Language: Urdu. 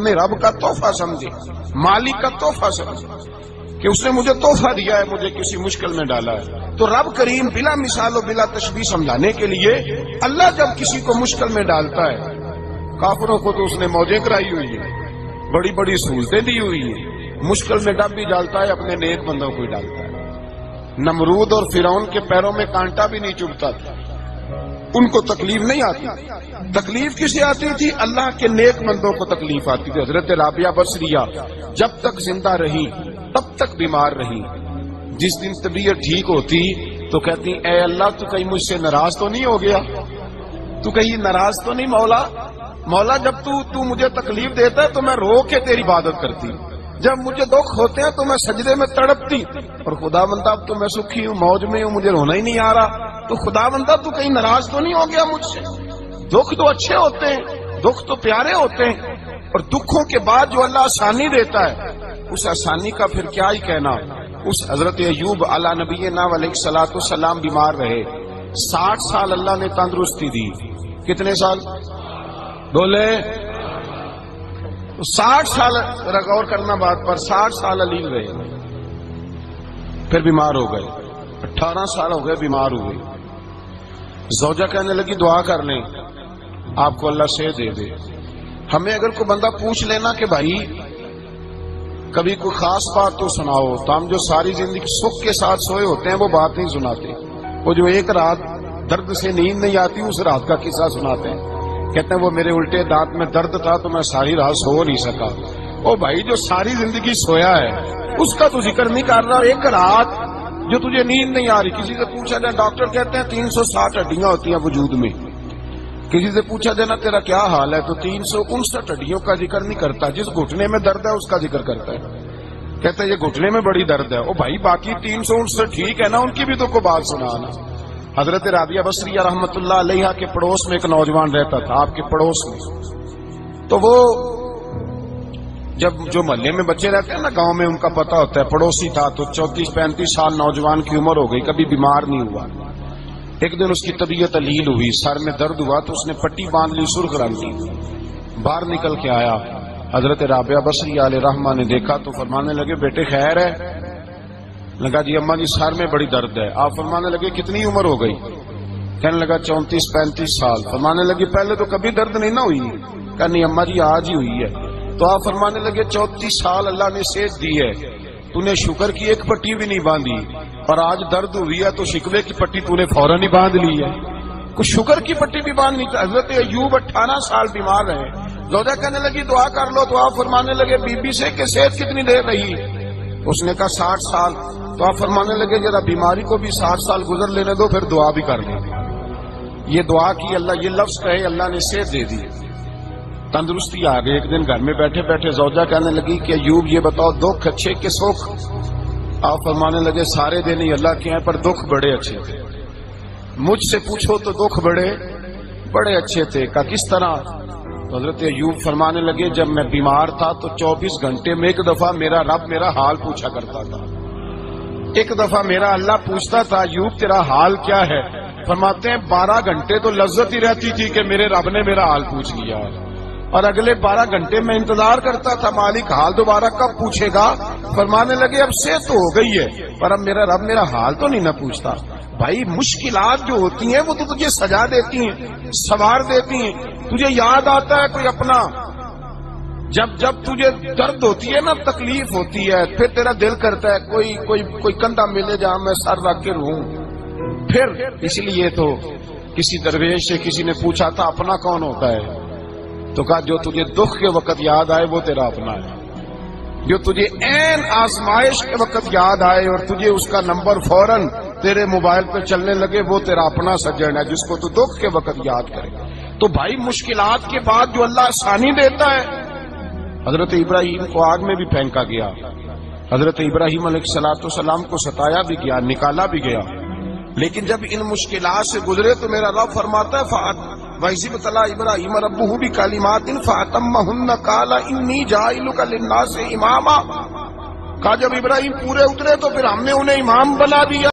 نے رب کا تحفہ سمجھے، مالک کا تحفہ سمجھے کہ اس نے مجھے تحفہ دیا ہے، مجھے کسی مشکل میں ڈالا ہے۔ تو رب کریم بلا مثال و بلا تشبیہ سمجھانے کے لیے اللہ جب کسی کو مشکل میں ڈالتا ہے، کافروں کو تو اس نے موجیں کرائی ہوئی ہیں، بڑی بڑی سہولتیں دی ہوئی ہیں، مشکل میں ڈب بھی ڈالتا ہے، اپنے نیک بندوں کو ہی ڈالتا ہے۔ نمرود اور فرعون کے پیروں میں کانٹا بھی نہیں چبھتا تھا، ان کو تکلیف نہیں آتی۔ تکلیف کسے آتی تھی؟ اللہ کے نیک بندوں کو تکلیف آتی تھی۔ حضرت رابعہ بصریہ جب تک زندہ رہی تب تک بیمار رہی، جس دن طبیعت ٹھیک ہوتی تو کہتی اے اللہ تو کہیں مجھ سے ناراض تو نہیں ہو گیا، تو کہیں ناراض تو نہیں مولا جب تو مجھے تکلیف دیتا ہے تو میں رو کے تیری عبادت کرتی، جب مجھے دکھ ہوتے ہیں تو میں سجدے میں تڑپتی، اور خدا بندہ اب تو میں سکھی ہوں، موج میں ہوں، مجھے رونا ہی نہیں آ رہا، تو خدا بندہ تو کہیں ناراض تو نہیں ہو گیا مجھ سے۔ دکھ تو اچھے ہوتے ہیں، دکھ تو پیارے ہوتے ہیں، اور دکھوں کے بعد جو اللہ آسانی دیتا ہے اس آسانی کا پھر کیا ہی کہنا۔ اس حضرت ایوب علی نبینا علیہ الصلوۃ والسلام بیمار رہے، 60 سال اللہ نے تندرستی دی۔ کتنے سال بولے؟ 60 سال، غور کرنا بات پر، 60 سال علیل رہے، پھر بیمار ہو گئے، 18 سال ہو گئے بیمار ہوئے۔ زوجہ کہنے لگی دعا کر لیں آپ کو اللہ سے دے دے۔ ہمیں اگر کوئی بندہ پوچھ لینا کہ بھائی کبھی کوئی خاص بات تو سناؤ، تو ہم جو ساری زندگی سکھ کے ساتھ سوئے ہوتے ہیں وہ بات نہیں سناتے، وہ جو ایک رات درد سے نیند نہیں آتی اس رات کا قصہ سناتے ہیں، کہتے ہیں وہ میرے الٹے دانت میں درد تھا تو میں ساری رات سو نہیں سکا۔ او بھائی جو ساری زندگی سویا ہے اس کا تو ذکر نہیں کر رہا، ایک رات جو تجھے نیند نہیں آ رہی۔ کسی سے پوچھا جائے، ڈاکٹر کہتے ہیں 360 ہڈیاں ہوتی ہیں وجود میں، کسی سے پوچھا جائے نا تیرا کیا حال ہے تو 359 ہڈیوں کا ذکر نہیں کرتا، جس گھٹنے میں درد ہے اس کا ذکر کرتا ہے، کہتا ہے یہ گھٹنے میں بڑی درد ہے۔ او بھائی باقی 359 ٹھیک ہے نا، ان کی بھی تو کوئی بات سنانا۔ حضرت رابعہ بصریہ رحمت اللہ علیہ کے پڑوس میں ایک نوجوان رہتا تھا، آپ کے پڑوس میں، تو وہ جب جو محلے میں بچے رہتے ہیں نا گاؤں میں، ان کا پتہ ہوتا ہے، پڑوسی تھا تو 34-35 سال نوجوان کی عمر ہو گئی، کبھی بیمار نہیں ہوا۔ ایک دن اس کی طبیعت علیل ہوئی، سر میں درد ہوا تو اس نے پٹی باندھ لی سرخ رنگ کی، باہر نکل کے آیا۔ حضرت رابعہ بصریہ علیہ رحمہ نے دیکھا تو فرمانے لگے بیٹے خیر ہے؟ لگا جی اماں جی سر میں بڑی درد ہے۔ آپ فرمانے لگے کتنی عمر ہو گئی؟ کہنے لگا 34-35 سال۔ فرمانے لگے پہلے تو کبھی درد نہیں نہ ہوئی؟ کہا نہیں اماں جی آج ہی ہوئی ہے۔ تو آپ فرمانے لگے 34 سال اللہ نے صحت دی ہے، تو نے شکر کی ایک پٹی بھی نہیں باندھی، اور آج درد ہوئی ہے تو شکوے کی پٹی تو نے فوراً ہی باندھ لی ہے، کچھ شکر کی پٹی بھی باندھ نہیں۔ حضرت ایوب 18 سال بیمار رہے، زوجہ کہنے لگی دعا کر لو، تو آپ فرمانے لگے بی بی سے کہ صحت کتنی دیر رہی؟ اس نے کہا 60 سال۔ تو آپ فرمانے لگے ذرا بیماری کو بھی 60 سال گزر لینے دو پھر دعا بھی کر لیں۔ یہ دعا کی، اللہ یہ لفظ کہے اللہ نے صحت دے دی، تندرستی آ گئی۔ ایک دن گھر میں بیٹھے بیٹھے زوجہ کہنے لگی کہ ایوب یہ بتاؤ دکھ اچھے کہ سکھ؟ آپ فرمانے لگے سارے دن ہی اللہ کے ہیں پر دکھ بڑے اچھے تھے، مجھ سے پوچھو تو دکھ بڑے اچھے تھے۔ کہا کس طرح؟ تو حضرت ایوب فرمانے لگے جب میں بیمار تھا تو 24 گھنٹے میں ایک دفعہ میرا رب میرا حال پوچھا کرتا تھا، ایک دفعہ میرا اللہ پوچھتا تھا ایوب تیرا حال کیا ہے؟ فرماتے ہیں 12 گھنٹے تو لذت ہی رہتی تھی کہ میرے رب نے میرا حال پوچھ لیا، اور اگلے 12 گھنٹے میں انتظار کرتا تھا مالک حال دوبارہ کب پوچھے گا۔ فرمانے لگے اب سے تو ہو گئی ہے پر اب میرا رب میرا حال تو نہیں نہ پوچھتا۔ بھائی مشکلات جو ہوتی ہیں وہ تو تجھے سجا دیتی ہیں، سوار دیتی ہیں، تجھے یاد آتا ہے کوئی اپنا، جب تجھے درد ہوتی ہے نا، تکلیف ہوتی ہے، پھر تیرا دل کرتا ہے کوئی کندھا ملے جہاں میں سر رکھ کے رہوں۔ پھر اس لیے تو کسی درویش سے کسی نے پوچھا تھا اپنا کون ہوتا ہے؟ تو کہا جو تجھے دکھ کے وقت یاد آئے وہ تیرا اپنا ہے، جو تجھے عین آزمائش کے وقت یاد آئے اور تجھے اس کا نمبر فوراً تیرے موبائل پہ چلنے لگے وہ تیرا اپنا سجن ہے، جس کو تو دکھ کے وقت یاد کرے۔ تو بھائی مشکلات کے بعد جو اللہ آسانی دیتا ہے، حضرت ابراہیم کو آگ میں بھی پھینکا گیا، حضرت ابراہیم علیہ الصلوۃ والسلام کو ستایا بھی گیا، نکالا بھی گیا، لیکن جب ان مشکلات سے گزرے تو میرا رب فرماتا ہے وَإِذِ ابْتَلَىٰ إِبْرَاهِيمَ رَبُّهُ بِكَلِمَاتٍ فَأَتَمَّهُنَّ قَالَ إِنِّي جَاعِلُكَ لِلنَّاسِ إِمَامًا۔ کہا جب ابراہیم پورے اترے تو پھر ہم نے انہیں امام بنا دیا۔